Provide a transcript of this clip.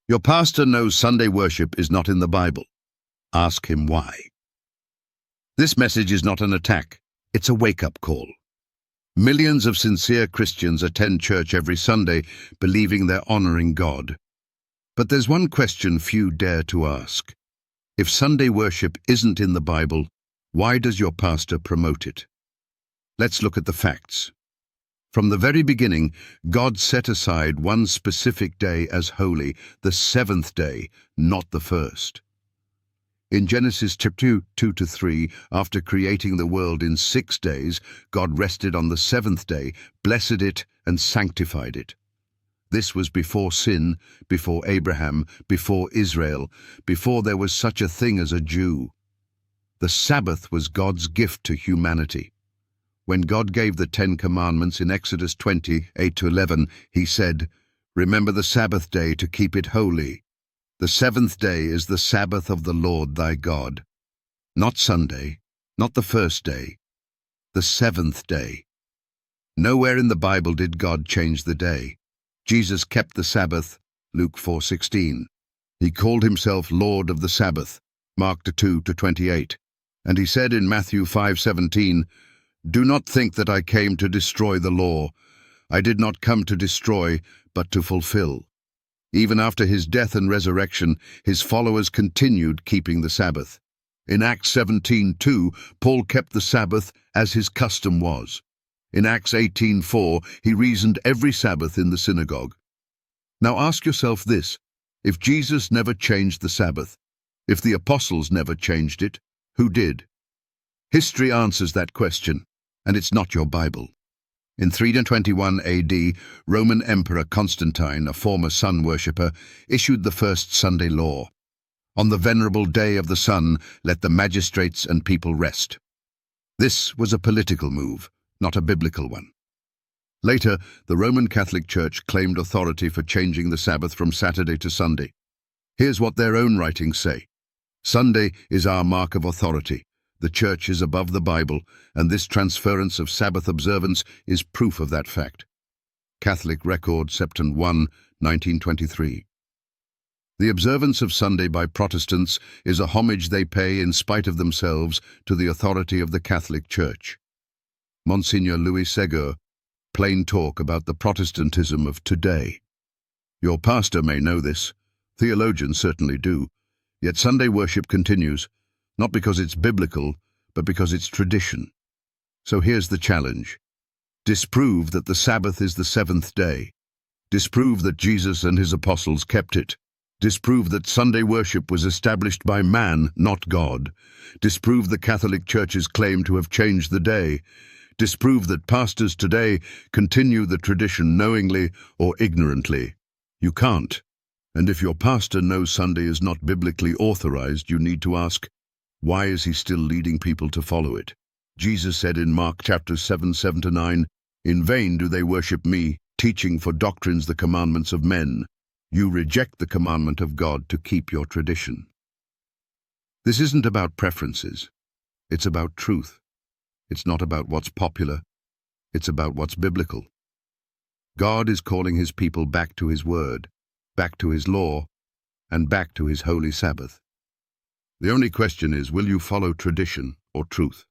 Your pastor knows Sunday worship is not in the Bible. Ask him why. This message is not an attack. It's a wake-up call. Millions of sincere Christians attend church every Sunday, believing they're honoring God. But there's one question few dare to ask. If Sunday worship isn't in the Bible, why does your pastor promote it? Let's look at the facts. From the very beginning, God set aside one specific day as holy, the seventh day, not the first. In Genesis chapter 2-3, after creating the world in 6 days, God rested on the seventh day, blessed it, and sanctified it. This was before sin, before Abraham, before Israel, before there was such a thing as a Jew. The Sabbath was God's gift to humanity. When God gave the 10 Commandments in Exodus 20:8-11, he said, "Remember the Sabbath day to keep it holy. The seventh day is the Sabbath of the Lord thy God." Not Sunday, not the first day, the seventh day. Nowhere in the Bible did God change the day. Jesus kept the Sabbath, Luke 4:16. He called himself Lord of the Sabbath, Mark 2:28. And he said in Matthew 5:17, "Do not think that I came to destroy the law. I did not come to destroy, but to fulfill." Even after his death and resurrection, his followers continued keeping the Sabbath. In Acts 17:2, Paul kept the Sabbath as his custom was. In Acts 18:4, he reasoned every Sabbath in the synagogue. Now ask yourself this: if Jesus never changed the Sabbath, if the apostles never changed it, who did? History answers that question, and it's not your Bible. In 321 AD, Roman Emperor Constantine, a former sun worshipper, issued the first Sunday law. On the venerable day of the sun, let the magistrates and people rest. This was a political move, not a biblical one. Later, the Roman Catholic Church claimed authority for changing the Sabbath from Saturday to Sunday. Here's what their own writings say. Sunday is our mark of authority. The Church is above the Bible, and this transference of Sabbath observance is proof of that fact. Catholic Record, September 1, 1923. The observance of Sunday by Protestants is a homage they pay in spite of themselves to the authority of the Catholic Church. Monsignor Louis Segur, plain talk about the Protestantism of today. Your pastor may know this, theologians certainly do, yet Sunday worship continues, not because it's biblical, but because it's tradition. So here's the challenge. Disprove that the Sabbath is the seventh day. Disprove that Jesus and his apostles kept it. Disprove that Sunday worship was established by man, not God. Disprove the Catholic Church's claim to have changed the day. Disprove that pastors today continue the tradition knowingly or ignorantly. You can't. And if your pastor knows Sunday is not biblically authorized, you need to ask, why is he still leading people to follow it? Jesus said in Mark chapter 7:7-9, "In vain do they worship me, teaching for doctrines the commandments of men. You reject the commandment of God to keep your tradition." This isn't about preferences. It's about truth. It's not about what's popular. It's about what's biblical. God is calling his people back to his word, back to his law, and back to his holy Sabbath. The only question is, will you follow tradition or truth?